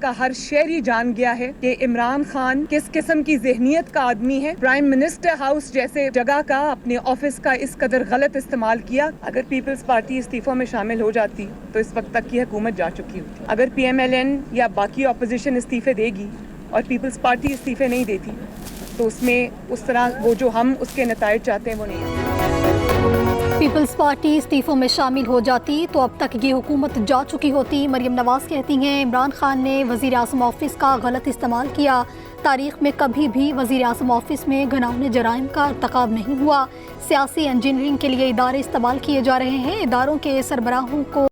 کا ہر شہری جان گیا ہے کہ عمران خان کس قسم کی ذہنیت کا آدمی ہے. پرائم منسٹر ہاؤس جیسے جگہ کا اپنے آفس کا اس قدر غلط استعمال کیا. اگر پیپلز پارٹی استعفوں میں شامل ہو جاتی تو اس وقت تک کی حکومت جا چکی ہوتی. اگر پی ایم ایل این یا باقی اپوزیشن استعفے دے گی اور پیپلز پارٹی استعفے نہیں دیتی تو اس میں اس طرح وہ جو ہم اس کے نتائج چاہتے ہیں وہ نہیں ہے. پیپلز پارٹی استعفوں میں شامل ہو جاتی تو اب تک یہ حکومت جا چکی ہوتی. مریم نواز کہتی ہیں عمران خان نے وزیر اعظم آفس کا غلط استعمال کیا. تاریخ میں کبھی بھی وزیر اعظم آفس میں گھناؤنے جرائم کا ارتکاب نہیں ہوا. سیاسی انجینئرنگ کے لیے ادارے استعمال کیے جا رہے ہیں. اداروں کے سربراہوں کو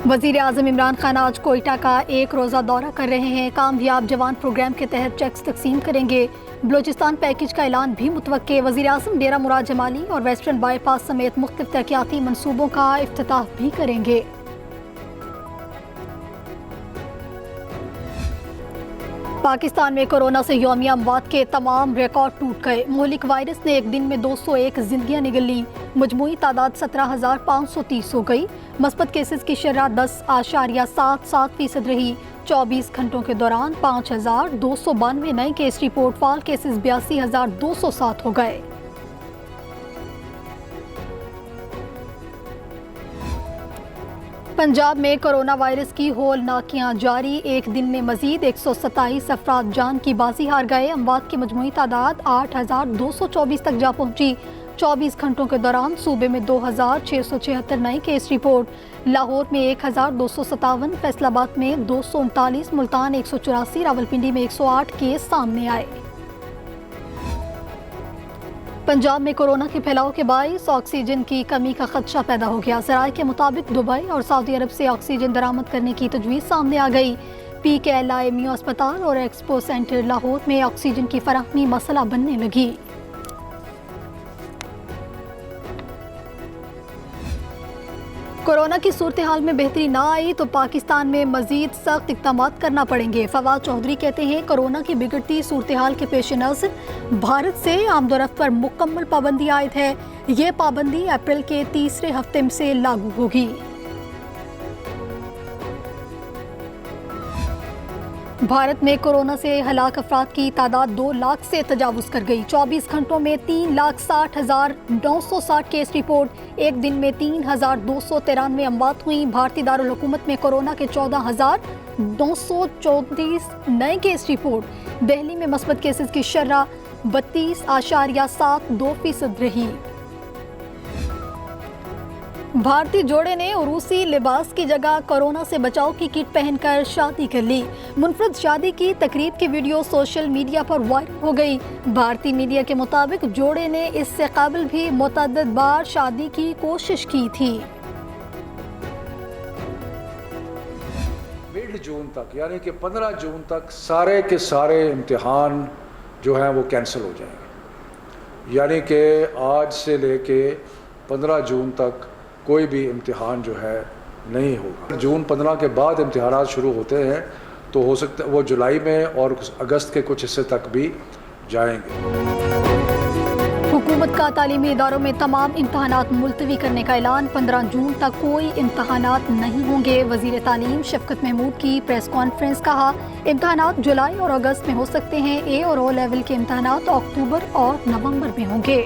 وزیر اعظم عمران خان آج کوئٹہ کا ایک روزہ دورہ کر رہے ہیں. کامیاب جوان پروگرام کے تحت چیکس تقسیم کریں گے. بلوچستان پیکج کا اعلان بھی متوقع. وزیر اعظم ڈیرہ مراد جمالی اور ویسٹرن بائی پاس سمیت مختلف ترقیاتی منصوبوں کا افتتاح بھی کریں گے. پاکستان میں کورونا سے یومیہ اموات کے تمام ریکارڈ ٹوٹ گئے. مہلک وائرس نے ایک دن میں 201 زندگیاں نگل لیں. مجموعی تعداد 17,530 ہو گئی. مثبت کیسز کی شرح 10.77% رہی. 24 گھنٹوں کے دوران 5,292 نئے کیس رپورٹ. فعال کیسز 82,207 ہو گئے. پنجاب میں کورونا وائرس کی ہولناکیاں جاری. ایک دن میں مزید 127 افراد جان کی بازی ہار گئے. اموات کی مجموعی تعداد 8,224 تک جا پہنچی. 24 گھنٹوں کے دوران صوبے میں 2,676 نئے کیس رپورٹ. لاہور میں 1,257, فیصل آباد میں 239, ملتان 184, راولپنڈی میں 108 کیس سامنے آئے. پنجاب میں کورونا کے پھیلاؤ کے باعث آکسیجن کی کمی کا خدشہ پیدا ہو گیا. ذرائع کے مطابق دبئی اور سعودی عرب سے آکسیجن درآمد کرنے کی تجویز سامنے آ گئی. PKLI میو اسپتال اور ایکسپو سینٹر لاہور میں آکسیجن کی فراہمی مسئلہ بننے لگی. کورونا کی صورتحال میں بہتری نہ آئی تو پاکستان میں مزید سخت اقدامات کرنا پڑیں گے. فواد چودھری کہتے ہیں کورونا کی بگڑتی صورتحال کے پیش نظر بھارت سے آمد و رفت پر مکمل پابندی عائد ہے. یہ پابندی اپریل کے تیسرے ہفتے سے لاگو ہوگی. بھارت میں کورونا سے ہلاک افراد کی تعداد 2 لاکھ سے تجاوز کر گئی. 24 گھنٹوں میں 3,60,960 کیس رپورٹ. ایک دن میں 3,293 اموات ہوئیں. بھارتی دارالحکومت میں کورونا کے 14,934 نئے کیس رپورٹ. دہلی میں مثبت کیسز کی شرح 32.72% رہی. بھارتی جوڑے نے عروسی لباس کی جگہ کورونا سے بچاؤ کی کٹ پہن کر شادی کر لی. منفرد شادی کی تقریب کی ویڈیو سوشل میڈیا پر وائرل ہو گئی. بھارتی میڈیا کے مطابق جوڑے نے اس سے قبل بھی متعدد بار شادی کی کوشش کی تھی. مڈ جون تک یعنی کہ 15 جون تک سارے کے سارے امتحان جو ہیں وہ کینسل ہو جائیں گے. یعنی کہ آج سے لے کے 15 جون تک کوئی بھی امتحان جو ہے نہیں ہوگا. جون 15 کے بعد امتحانات شروع ہوتے ہیں تو ہو سکتا ہے وہ جولائی میں اور اگست کے کچھ حصے تک بھی جائیں گے. حکومت کا تعلیمی اداروں میں تمام امتحانات ملتوی کرنے کا اعلان. 15 جون تک کوئی امتحانات نہیں ہوں گے. وزیر تعلیم شفقت محمود کی پریس کانفرنس. کہا امتحانات جولائی اور اگست میں ہو سکتے ہیں. اے اور او لیول کے امتحانات اکتوبر اور نومبر میں ہوں گے.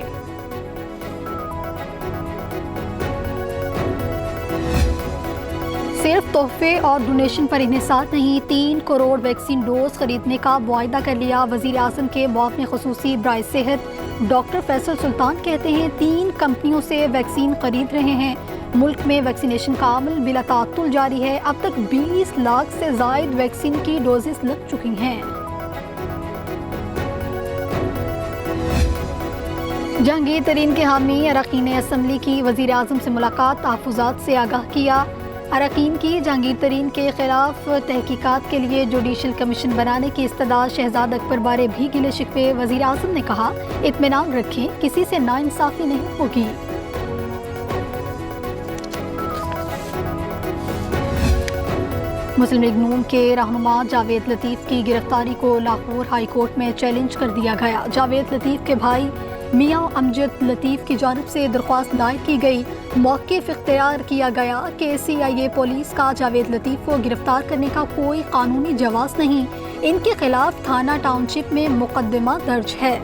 صرف تحفے اور ڈونیشن پر انحصار نہیں. 3 کروڑ ویکسین ڈوز خریدنے کا معاہدہ کر لیا. وزیر اعظم کے معاون خصوصی برائے صحت ڈاکٹر فیصل سلطان کہتے ہیں 3 کمپنیوں سے ویکسین خرید رہے ہیں. ملک میں ویکسینیشن کا عمل بلا تعطل جاری ہے. اب تک 20 لاکھ سے زائد ویکسین کی ڈوزز لگ چکی ہیں. جہانگیر ترین کے حامی اراکین اسمبلی کی وزیر اعظم سے ملاقات. تحفظات سے آگاہ کیا. اراکین کی جہانگیر ترین کے خلاف تحقیقات کے لیے جوڈیشل کمیشن بنانے کی استدعا. شہزاد اکبر بارے بھی گلے شکوے. وزیر اعظم نے کہا اطمینان رکھیں کسی سے ناانصافی نہیں ہوگی. مسلم لیگ نون کے رہنما جاوید لطیف کی گرفتاری کو لاہور ہائی کورٹ میں چیلنج کر دیا گیا. جاوید لطیف کے بھائی میاں امجد لطیف کی جانب سے درخواست دائر کی گئی۔ موقف اختیار کیا گیا کہ CIA پولیس کا جاوید لطیف کو گرفتار کرنے کا کوئی قانونی جواز نہیں، ان کے خلاف تھانہ ٹاؤن شپ میں مقدمہ درج ہے۔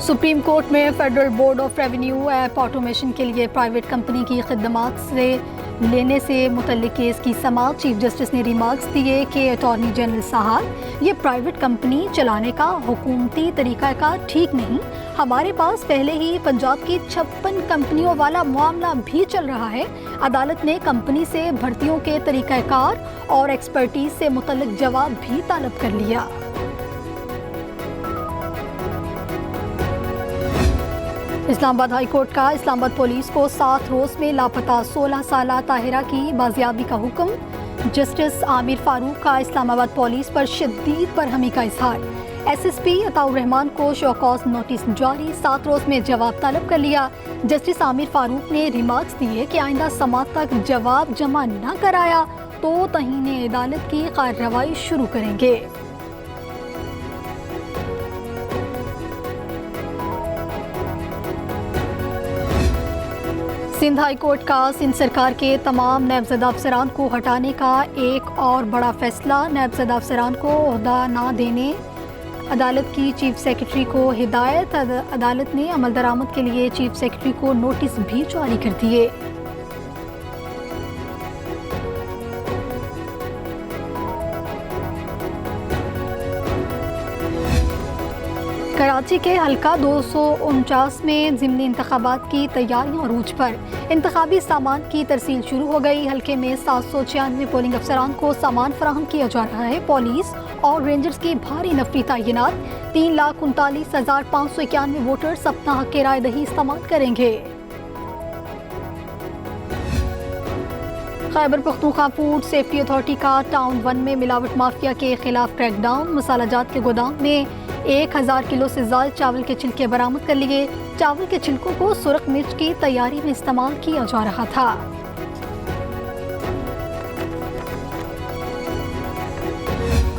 سپریم کورٹ میں federal board of revenue app automation کے لیے پرائیویٹ کمپنی کی خدمات سے لینے سے متعلق کیس کی سماعت چیف جسٹس نے ریمارکس دیے کہ اٹارنی جنرل صاحب، یہ پرائیویٹ کمپنی چلانے کا حکومتی طریقہ کار ٹھیک نہیں، ہمارے پاس پہلے ہی پنجاب کی 56 کمپنیوں والا معاملہ بھی چل رہا ہے۔ عدالت نے کمپنی سے بھرتیوں کے طریقہ کار اور ایکسپرٹیز سے متعلق جواب بھی طلب کر لیا۔ اسلام آباد ہائی کورٹ کا اسلام آباد پولیس کو 7 روز میں لاپتہ 16 سالہ طاہرہ کی بازیابی کا حکم۔ جسٹس عامر فاروق کا اسلام آباد پولیس پر شدید برہمی کا اظہار۔ SSP عطاء الرحمان کو شو کاز نوٹس جاری، 7 روز میں جواب طلب کر لیا۔ جسٹس عامر فاروق نے ریمارکس دیے کہ آئندہ سماعت تک جواب جمع نہ کرایا تو توہین عدالت کی کارروائی شروع کریں گے۔ سندھ ہائی کورٹ کا سندھ سرکار کے تمام نائب زدہ افسران کو ہٹانے کا ایک اور بڑا فیصلہ، نائب زدہ افسران کو عہدہ نہ دینے عدالت کی چیف سیکرٹری کو ہدایت۔ عدالت نے عمل درآمد کے لیے چیف سیکرٹری کو نوٹس بھی جاری کر دیے۔ کراچی کے حلقہ 249 میں ضمنی انتخابات کی تیاریاں عروج پر، انتخابی سامان کی ترسیل شروع ہو گئی۔ حلقے میں 796 پولنگ افسران کو سامان فراہم کیا جا رہا ہے۔ پولیس اور رینجرز کی بھاری نفری تعینات، 3,39,591 ووٹرز اپنا حق رائے دہی استعمال کریں گے۔ Khyber Pakhtunkhwa food safety authority کا ٹاؤن 1 میں ملاوٹ مافیا کے خلاف کریک ڈاؤن، مسالہ جات کے گودام میں 1000 کلو سے زائد چاول کے چھلکے برآمد کر لیے۔ چاول کے چھلکوں کو سرخ مرچ کی تیاری میں استعمال کیا جا رہا تھا۔